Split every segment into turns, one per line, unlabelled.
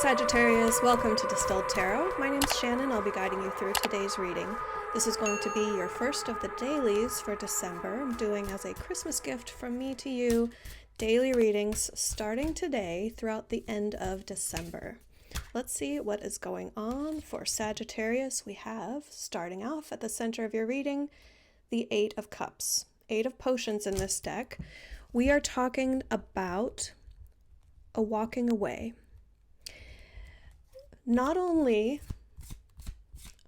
Sagittarius, welcome to Distilled Tarot. My name's Shannon. I'll be guiding you through today's reading. This is going to be your first of the dailies for December. I'm doing as a Christmas gift from me to you daily readings starting today throughout the end of December. Let's see what is going on for Sagittarius. We have, starting off at the center of your reading, the Eight of Cups. Eight of Potions in this deck. We are talking about a walking away. Not only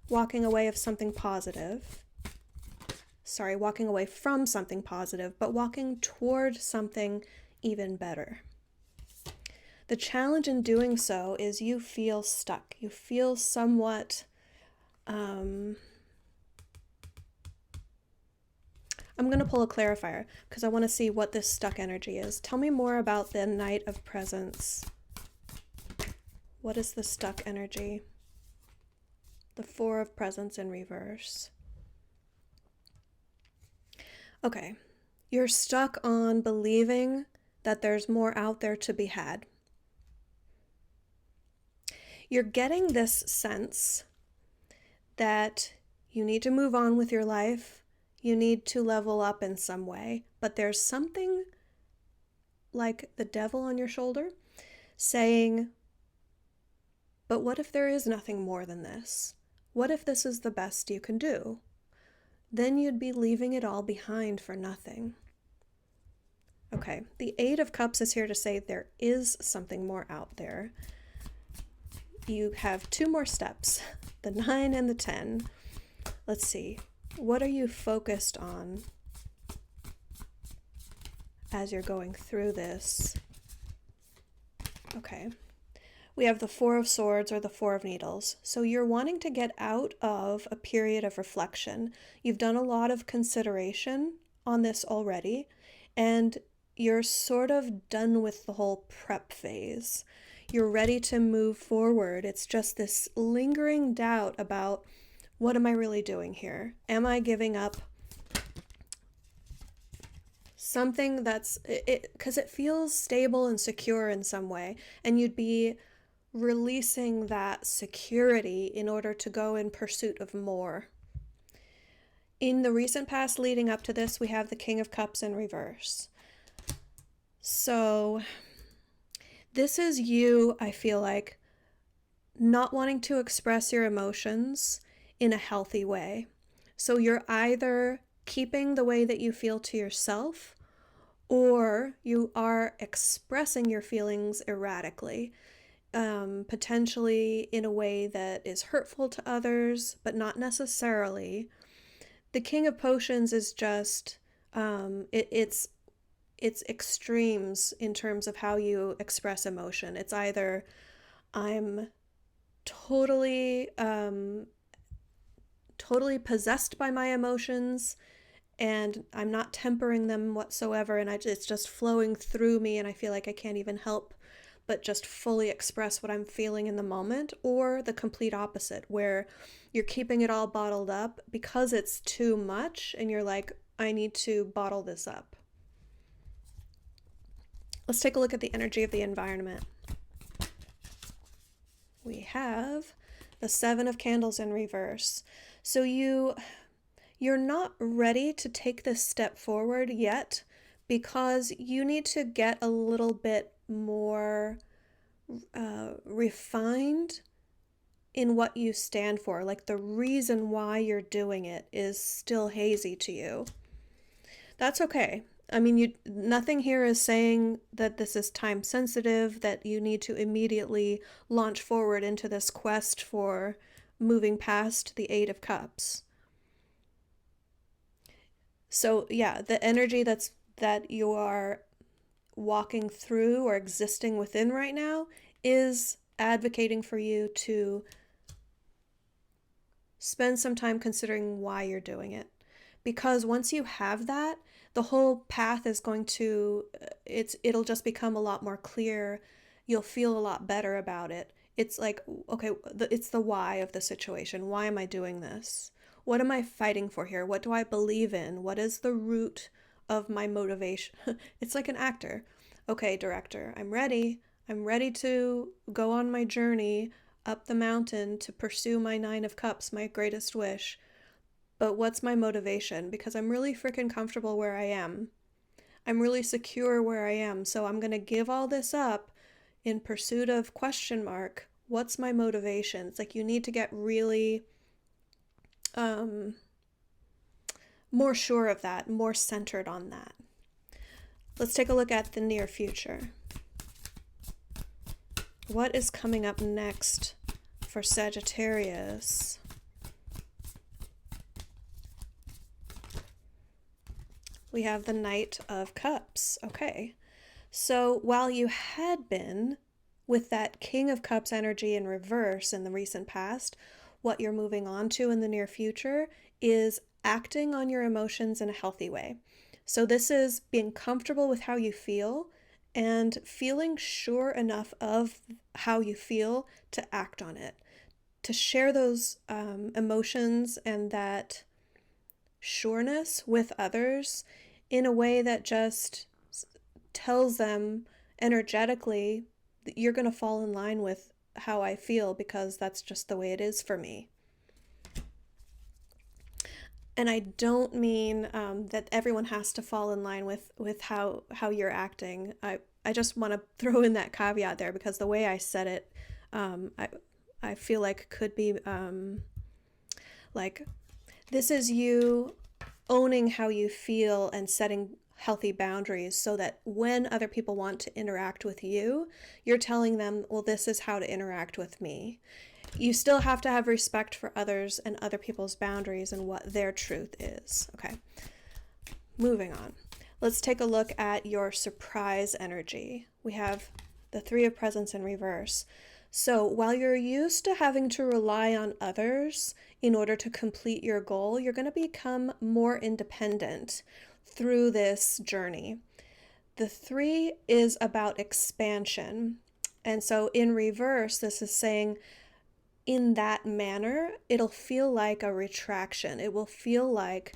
walking away of something positive, walking away from something positive, but walking toward something even better. The challenge in doing so is you feel stuck. You feel somewhat, I'm going to pull a clarifier because I want to see what this stuck energy is. Tell me more about the Knight of Presents. What is the stuck energy? The Four of Presents in reverse. Okay, you're stuck on believing that there's more out there to be had. You're getting this sense that you need to move on with your life. You need to level up in some way, but there's something like the devil on your shoulder saying, but what if there is nothing more than this? What if this is the best you can do? Then you'd be leaving it all behind for nothing. Okay, the Eight of Cups is here to say there is something more out there. You have two more steps, the 9 and the 10. Let's see, what are you focused on as you're going through this? Okay. We have the Four of Swords or the Four of Needles. So you're wanting to get out of a period of reflection. You've done a lot of consideration on this already, and you're sort of done with the whole prep phase. You're ready to move forward. It's just this lingering doubt about, what am I really doing here? Am I giving up something that's, because it feels stable and secure in some way, and you'd be releasing that security in order to go in pursuit of more. In the recent past leading up to this, we have the King of Cups in reverse. So this is you, I feel like, not wanting to express your emotions in a healthy way. So you're either keeping the way that you feel to yourself, or you are expressing your feelings erratically. Potentially in a way that is hurtful to others, but not necessarily. The King of Potions is just, it's extremes in terms of how you express emotion. It's either I'm totally possessed by my emotions and I'm not tempering them whatsoever, and it's just flowing through me and I feel like I can't even help but just fully express what I'm feeling in the moment, or the complete opposite, where you're keeping it all bottled up because it's too much and you're like, I need to bottle this up. Let's take a look at the energy of the environment. We have the Seven of Candles in reverse. So you're not ready to take this step forward yet because you need to get a little bit more refined in what you stand for. Like the reason why you're doing it is still hazy to you. That's okay. I mean, nothing here is saying that this is time sensitive, that you need to immediately launch forward into this quest for moving past the Eight of Cups. So yeah, the energy that you are walking through or existing within right now is advocating for you to spend some time considering why you're doing it. Because once you have that, the whole path is going to, it'll just become a lot more clear. You'll feel a lot better about it. It's like, okay, it's the why of the situation. Why am I doing this? What am I fighting for here? What do I believe in? What is the root of my motivation? It's like an actor. Okay, director, I'm ready. I'm ready to go on my journey up the mountain to pursue my Nine of Cups, my greatest wish. But what's my motivation? Because I'm really freaking comfortable where I am. I'm really secure where I am. So I'm going to give all this up in pursuit of question mark. What's my motivation? It's like you need to get really more sure of that, more centered on that. Let's take a look at the near future. What is coming up next for Sagittarius? We have the Knight of Cups. Okay. So while you had been with that King of Cups energy in reverse in the recent past, what you're moving on to in the near future is acting on your emotions in a healthy way. So this is being comfortable with how you feel and feeling sure enough of how you feel to act on it, to share those emotions and that sureness with others in a way that just tells them energetically that you're going to fall in line with how I feel because that's just the way it is for me. And I don't mean that everyone has to fall in line with how you're acting. I just want to throw in that caveat there because the way I said it, I feel like could be like this is you owning how you feel and setting healthy boundaries so that when other people want to interact with you, you're telling them, well, this is how to interact with me. You still have to have respect for others and other people's boundaries and what their truth is. Okay, moving on. Let's take a look at your surprise energy. We have the Three of Presents in reverse. So while you're used to having to rely on others in order to complete your goal, you're going to become more independent through this journey. The Three is about expansion. And so in reverse, this is saying in that manner, it'll feel like a retraction. It will feel like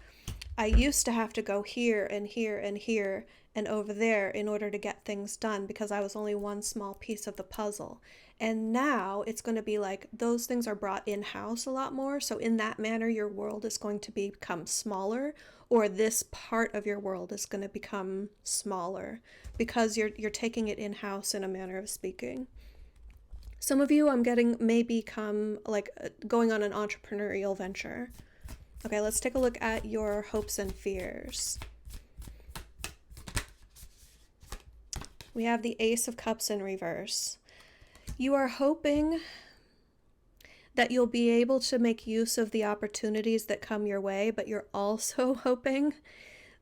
I used to have to go here and here and here and over there in order to get things done because I was only one small piece of the puzzle. And now it's going to be like those things are brought in-house a lot more. So in that manner, your world is going to become smaller, or this part of your world is going to become smaller because you're taking it in-house in a manner of speaking. Some of you I'm getting may become like going on an entrepreneurial venture. Okay, let's take a look at your hopes and fears. We have the Ace of Cups in reverse. You are hoping that you'll be able to make use of the opportunities that come your way, but you're also hoping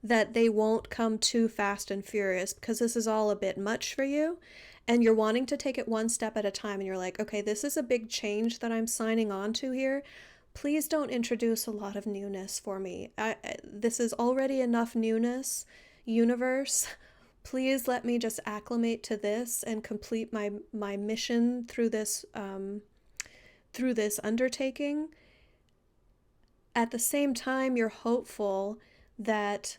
that they won't come too fast and furious because this is all a bit much for you. And you're wanting to take it one step at a time. And you're like, okay, this is a big change that I'm signing on to here. Please don't introduce a lot of newness for me. This is already enough newness, universe. Please let me just acclimate to this and complete my mission through this undertaking. At the same time, you're hopeful that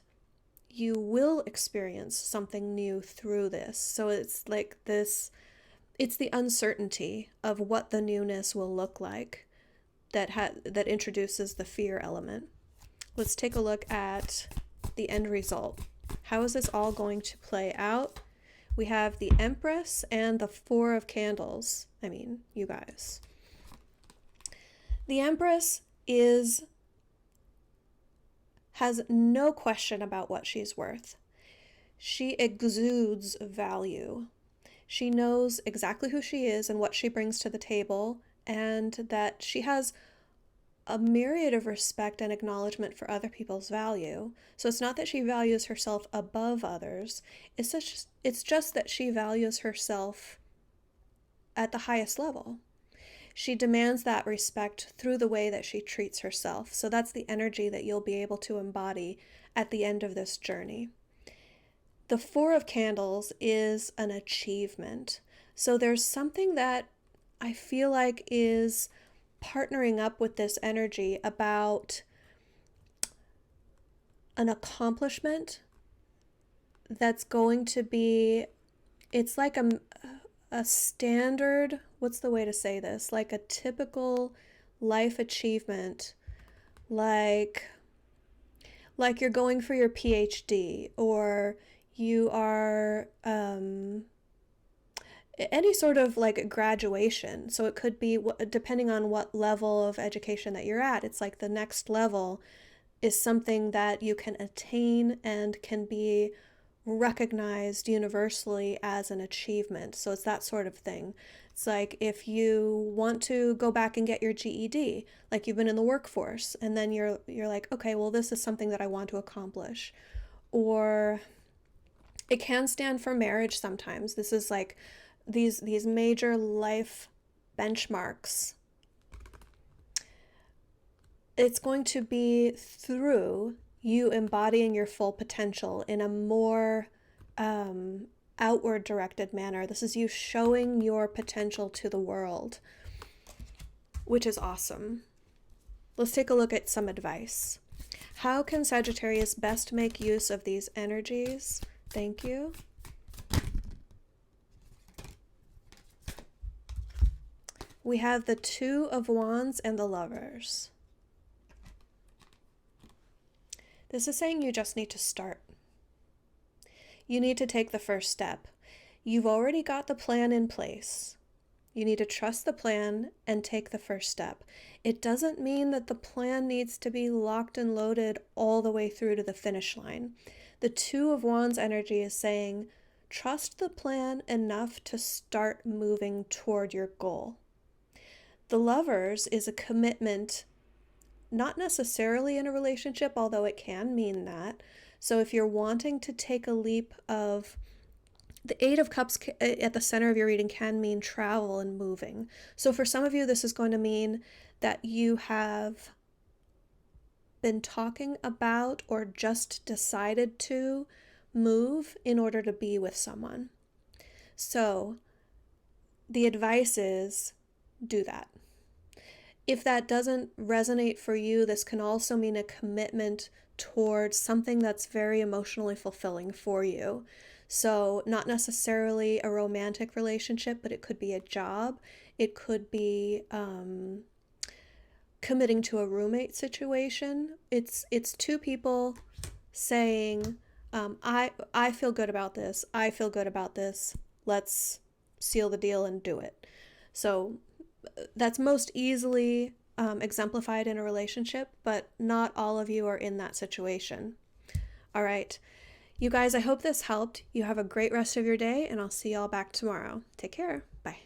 you will experience something new through this. So it's like this, it's the uncertainty of what the newness will look like that introduces the fear element. Let's take a look at the end result. How is this all going to play out? We have the Empress and the Four of Candles. I mean, you guys. The Empress has no question about what she's worth. She exudes value. She knows exactly who she is and what she brings to the table, and that she has a myriad of respect and acknowledgement for other people's value. So it's not that she values herself above others. It's just that she values herself at the highest level. She demands that respect through the way that she treats herself. So that's the energy that you'll be able to embody at the end of this journey. The Four of Candles is an achievement. So there's something that I feel like is partnering up with this energy about an accomplishment that's going to be, it's like a a standard, what's the way to say this? Like a typical life achievement, like you're going for your PhD, or you are any sort of like graduation. So it could be, depending on what level of education that you're at, it's like the next level is something that you can attain and can be recognized universally as an achievement. So it's that sort of thing. It's like if you want to go back and get your GED, like you've been in the workforce, and then you're like, okay, well, this is something that I want to accomplish. Or it can stand for marriage sometimes. This is like these major life benchmarks. It's going to be through you embodying your full potential in a more outward directed manner. This is you showing your potential to the world, which is awesome. Let's take a look at some advice. How can Sagittarius best make use of these energies? Thank you. We have the Two of Wands and the Lovers. This is saying you just need to start. You need to take the first step. You've already got the plan in place. You need to trust the plan and take the first step. It doesn't mean that the plan needs to be locked and loaded all the way through to the finish line. The Two of Wands energy is saying, trust the plan enough to start moving toward your goal. The Lovers is a commitment, not necessarily in a relationship, although it can mean that. So if you're wanting to take a leap of, the Eight of Cups at the center of your reading can mean travel and moving. So for some of you, this is going to mean that you have been talking about or just decided to move in order to be with someone. So the advice is, do that. If that doesn't resonate for you, this can also mean a commitment towards something that's very emotionally fulfilling for you. So not necessarily a romantic relationship, but it could be a job. It could be committing to a roommate situation. It's two people saying, I feel good about this. I feel good about this. Let's seal the deal and do it. So that's most easily exemplified in a relationship, but not all of you are in that situation. All right. You guys, I hope this helped. You have a great rest of your day, and I'll see y'all back tomorrow. Take care. Bye.